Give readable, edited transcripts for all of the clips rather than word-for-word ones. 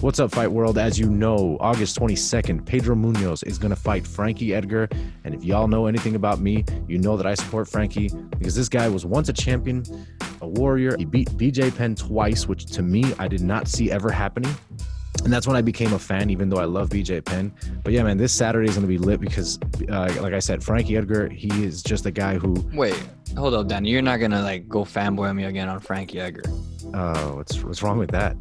What's up, Fight World? As you know, August 22nd, Pedro Munhoze is going to fight Frankie Edgar. And if y'all know anything about me, you know that I support Frankie because this guy was once a champion, a warrior. He beat BJ Penn twice, which to me, I did not see ever happening. And that's when I became a fan, even though I love BJ Penn. But yeah, man, this Saturday is going to be lit because, like I said, Frankie Edgar, he is just a guy who... Wait, hold up, Danny. You're not going to, like, go fanboy me again on Frankie Edgar. What's wrong with that?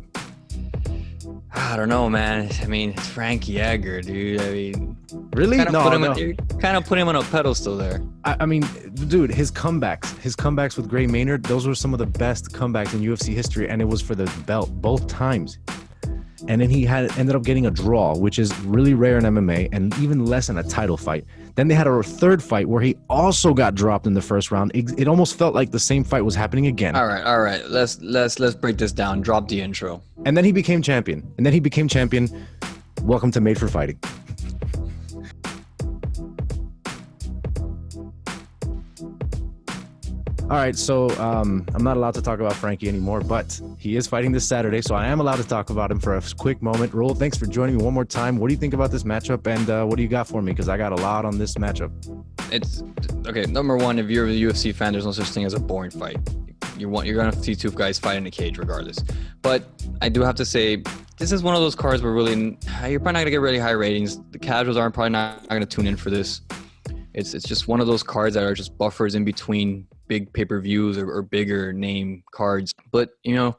I don't know, man. I mean, it's Frankie Edgar, dude. I mean... Really? No. You're kind of putting him on a pedestal there. I mean, dude, his comebacks with Gray Maynard, those were some of the best comebacks in UFC history, and it was for the belt both times. And then he ended up getting a draw, which is really rare in MMA, and even less in a title fight. Then they had a third fight where he also got dropped in the first round. It almost felt like the same fight was happening again. All right. Let's break this down. Drop the intro. And then he became champion. Welcome to Made for Fighting. All right, so I'm not allowed to talk about Frankie anymore, but he is fighting this Saturday, so I am allowed to talk about him for a quick moment. Roll, thanks for joining me one more time. What do you think about this matchup, and what do you got for me? Because I got a lot on this matchup. It's okay. Number one, if you're a UFC fan, there's no such thing as a boring fight. You're gonna see two guys fight in a cage regardless. But I do have to say, this is one of those cards where really you're probably not gonna get really high ratings. The casuals are probably not gonna tune in for this. It's just one of those cards that are just buffers in between big pay-per-views or bigger name cards. But, you know,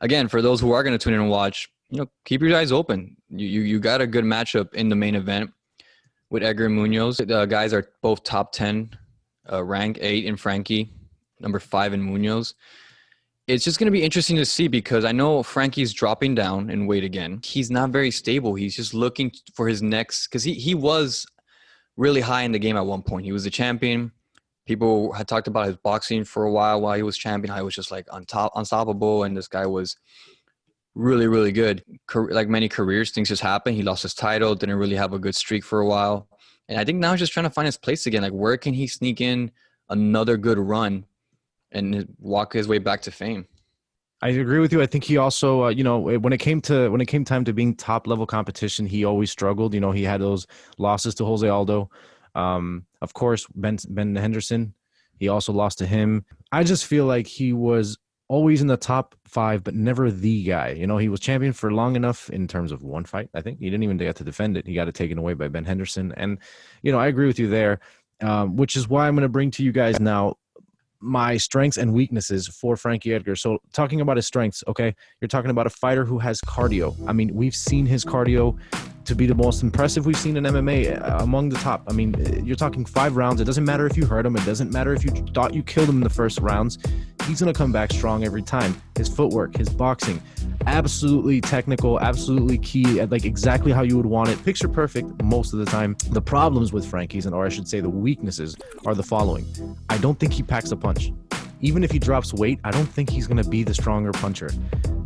again, for those who are going to tune in and watch, you know, keep your eyes open. You got a good matchup in the main event with Edgar and Munhoze. The guys are both top 10, rank 8 in Frankie, number 5 in Munhoze. It's just going to be interesting to see because I know Frankie's dropping down in weight again. He's not very stable. He's just looking for his next, because he was really high in the game at one point. He was the champion. People had talked about his boxing for a while he was champion. How he was just like unstoppable, and this guy was really, really good. Like many careers, things just happened. He lost his title, didn't really have a good streak for a while. And I think now he's just trying to find his place again. Like, where can he sneak in another good run and walk his way back to fame? I agree with you. I think he also, when it came time to being top level competition, he always struggled. You know, he had those losses to Jose Aldo. Of course, Ben Henderson, he also lost to him. I just feel like he was always in the top 5, but never the guy. You know, he was champion for long enough in terms of one fight. I think he didn't even get to defend it. He got it taken away by Ben Henderson. And, you know, I agree with you there, which is why I'm going to bring to you guys now my strengths and weaknesses for Frankie Edgar. So talking about his strengths, okay, you're talking about a fighter who has cardio. I mean, we've seen his cardio to be the most impressive we've seen in MMA, among the top. I mean, you're talking 5 rounds. It doesn't matter if you hurt him. It doesn't matter if you thought you killed him in the first rounds. He's going to come back strong every time. His footwork, his boxing, absolutely technical, absolutely key, like exactly how you would want it. Picture perfect most of the time. The problems with Frankie's, or I should say the weaknesses, are the following. I don't think he packs a punch. Even if he drops weight, I don't think he's going to be the stronger puncher.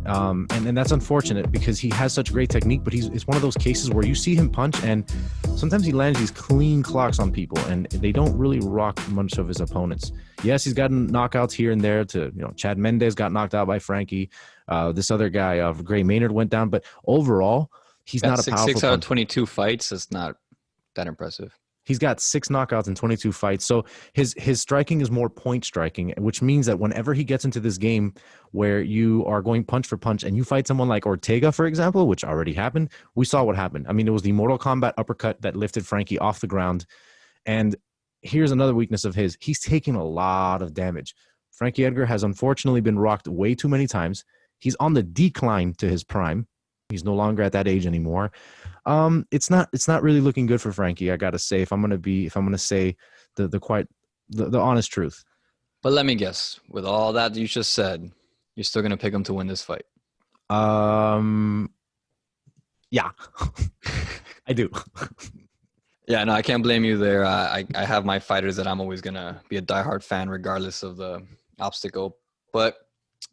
And that's unfortunate because he has such great technique, but it's one of those cases where you see him punch and sometimes he lands these clean clocks on people and they don't really rock much of his opponents. Yes, he's gotten knockouts here and there Chad Mendez got knocked out by Frankie. This other guy, Gray Maynard, went down, but overall, he's not a powerful 6 out of 22 fights is not that impressive. He's got 6 knockouts in 22 fights. So his striking is more point striking, which means that whenever he gets into this game where you are going punch for punch and you fight someone like Ortega, for example, which already happened, we saw what happened. I mean, it was the Mortal Kombat uppercut that lifted Frankie off the ground. And here's another weakness of his. He's taking a lot of damage. Frankie Edgar has unfortunately been rocked way too many times. He's on the decline to his prime. He's no longer at that age anymore. It's not really looking good for Frankie, I gotta say, if I'm gonna say the honest truth. But let me guess, with all that you just said, you're still gonna pick him to win this fight. Yeah. I do. Yeah, no, I can't blame you there. I have my fighters that I'm always gonna be a diehard fan regardless of the obstacle. But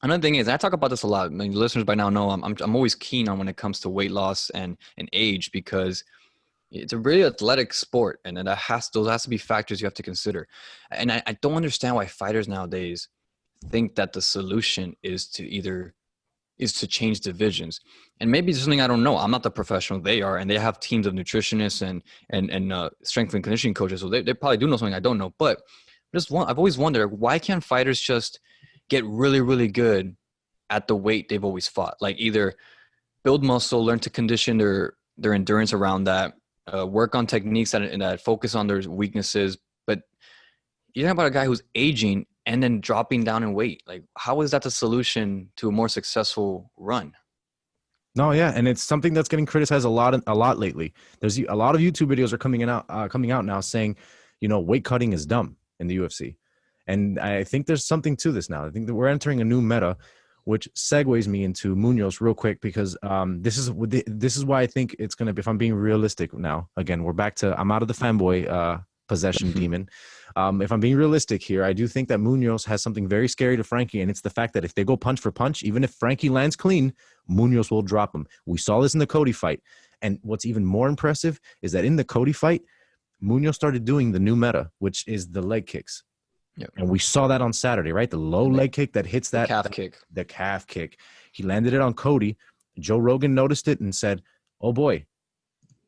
another thing is, and I talk about this a lot. I mean, listeners by now know I'm always keen on when it comes to weight loss and age, because it's a really athletic sport, and those has to be factors you have to consider. And I don't understand why fighters nowadays think that the solution is to either is to change divisions. And maybe it's something I don't know. I'm not the professional they are, and they have teams of nutritionists and strength and conditioning coaches. So they probably do know something I don't know. But I've always wondered, why can't fighters just get really, really good at the weight they've always fought? Like either build muscle, learn to condition their endurance around that, work on techniques that focus on their weaknesses. But you're talking about a guy who's aging and then dropping down in weight. Like, how is that the solution to a more successful run? No, yeah, and it's something that's getting criticized a lot lately. There's a lot of YouTube videos are coming out now saying, weight cutting is dumb in the UFC, and I think there's something to this now. I think that we're entering a new meta, which segues me into Munhoze real quick because this is why I think it's gonna be. If I'm being realistic now, again, I'm out of the fanboy possession demon. If I'm being realistic here, I do think that Munhoze has something very scary to Frankie, and it's the fact that if they go punch for punch, even if Frankie lands clean, Munhoze will drop him. We saw this in the Cody fight, and what's even more impressive is that in the Cody fight, Munhoze started doing the new meta, which is the leg kicks. Yep. And we saw that on Saturday, right? The low leg kick that hits that calf kick. The calf kick. He landed it on Cody. Joe Rogan noticed it and said, "Oh boy,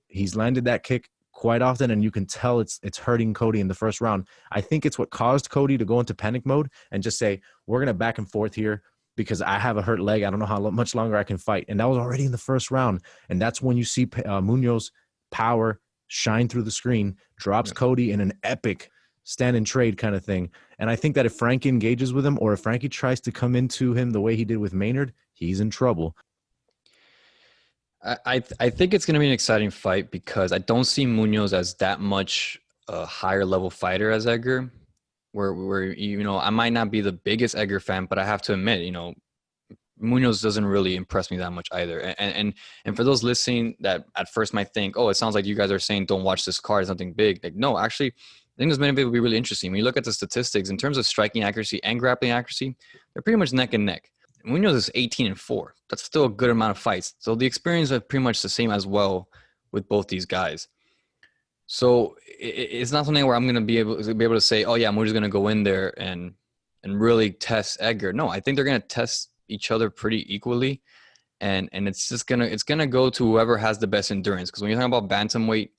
he's landed that kick quite often, and you can tell it's hurting Cody in the first round." I think it's what caused Cody to go into panic mode and just say, "We're gonna back and forth here because I have a hurt leg. I don't know how much longer I can fight." And that was already in the first round. And that's when you see Munhoze power shine through the screen, drops Cody in an epic stand and trade kind of thing. And I think that if Frankie engages with him, or if Frankie tries to come into him the way he did with Maynard, he's in trouble. I think it's going to be an exciting fight because I don't see Munhoze as that much a higher level fighter as Edgar. Where I might not be the biggest Edgar fan, but I have to admit, Munhoze doesn't really impress me that much either. And for those listening that at first might think, oh, it sounds like you guys are saying don't watch this card, it's nothing big. Like, no, actually, I think this may be really interesting. When you look at the statistics in terms of striking accuracy and grappling accuracy, they're pretty much neck and neck. And Munhoze is 18-4. That's still a good amount of fights. So the experience is pretty much the same as well with both these guys. So it's not something where I'm going to be able to say, oh yeah, we're just going to go in there and really test Edgar. No, I think they're going to test each other pretty equally, and it's just gonna go to whoever has the best endurance. Because when you're talking about bantamweight,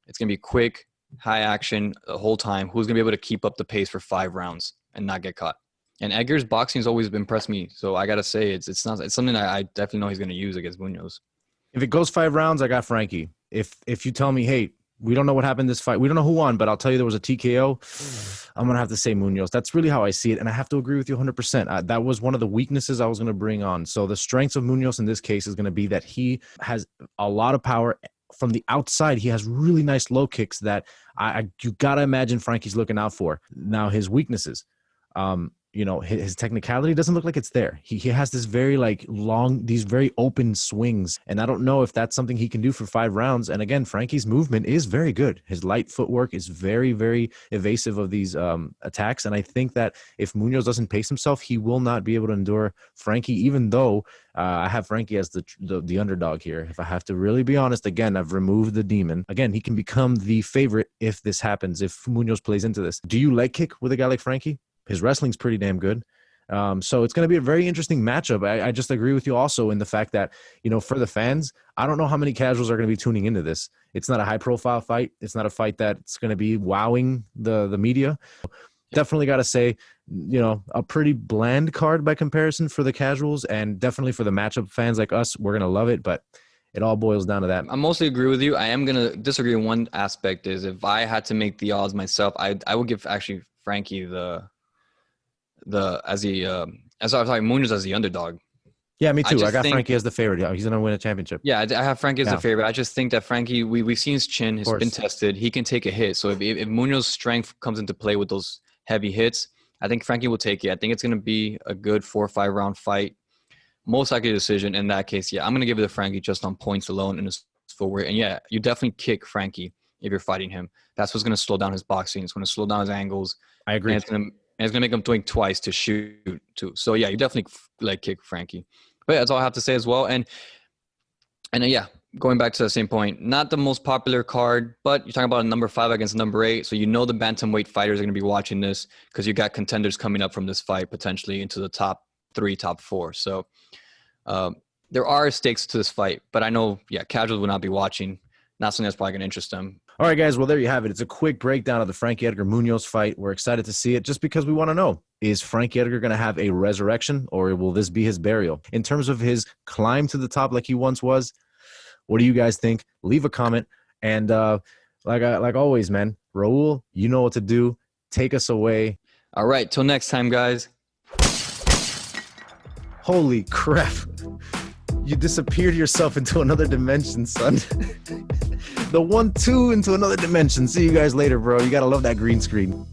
it's gonna be quick, high action the whole time. Who's gonna be able to keep up the pace for 5 rounds and not get caught? And Edgar's boxing has always impressed me, so I gotta say it's something I definitely know he's gonna use against Munhoze. If it goes 5 rounds, I got Frankie. If you tell me, hey, we don't know what happened this fight, we don't know who won, but I'll tell you there was a TKO, I'm going to have to say Munhoze. That's really how I see it, and I have to agree with you 100%. That was one of the weaknesses I was going to bring on. So the strengths of Munhoze in this case is going to be that he has a lot of power. From the outside, he has really nice low kicks that you got to imagine Frankie's looking out for. Now, his weaknesses, his technicality doesn't look like it's there. He has this very these very open swings, and I don't know if that's something he can do for 5 rounds. And again, Frankie's movement is very good. His light footwork is very, very evasive of these attacks, and I think that if Munhoze doesn't pace himself, he will not be able to endure Frankie, even though I have Frankie as the underdog here. If I have to really be honest, again, I've removed the demon. Again, he can become the favorite if this happens, if Munhoze plays into this. Do you leg kick with a guy like Frankie? His wrestling's pretty damn good. So it's going to be a very interesting matchup. I just agree with you also in the fact that, for the fans, I don't know how many casuals are going to be tuning into this. It's not a high-profile fight. It's not a fight that's going to be wowing the media. Definitely got to say, a pretty bland card by comparison for the casuals, and definitely for the matchup fans like us, we're going to love it, but it all boils down to that. I mostly agree with you. I am going to disagree in one aspect is if I had to make the odds myself, I would give actually Frankie Munhoze as the underdog. Yeah, me too. I got Frankie as the favorite. Yeah, he's going to win a championship. Yeah, I have Frankie as the favorite. I just think that Frankie, we've seen his chin. He's been tested. He can take a hit. So if Munhoz's strength comes into play with those heavy hits, I think Frankie will take it. I think it's going to be a good 4 or 5 round fight. Most likely a decision. In that case, yeah, I'm going to give it to Frankie just on points alone in his footwork. And yeah, you definitely kick Frankie if you're fighting him. That's what's going to slow down his boxing. It's going to slow down his angles. I agree. And it's going to make him think twice to shoot too. So yeah, you definitely kick Frankie. But yeah, that's all I have to say as well. And yeah, going back to the same point, not the most popular card, but you're talking about a number 5 against number 8. So the bantamweight fighters are going to be watching this because you got contenders coming up from this fight potentially into the top 3, top 4. So There are stakes to this fight, but I know, yeah, casuals will not be watching. Not something that's probably going to interest them. All right, guys. Well, there you have it. It's a quick breakdown of the Frankie Edgar Munhoze fight. We're excited to see it just because we want to know, is Frankie Edgar going to have a resurrection or will this be his burial? In terms of his climb to the top like he once was, what do you guys think? Leave a comment. And like always, man, Raul, you know what to do. Take us away. All right. Till next time, guys. Holy crap. You disappeared yourself into another dimension, son. The 1-2 into another dimension. See you guys later, bro. You got to love that green screen.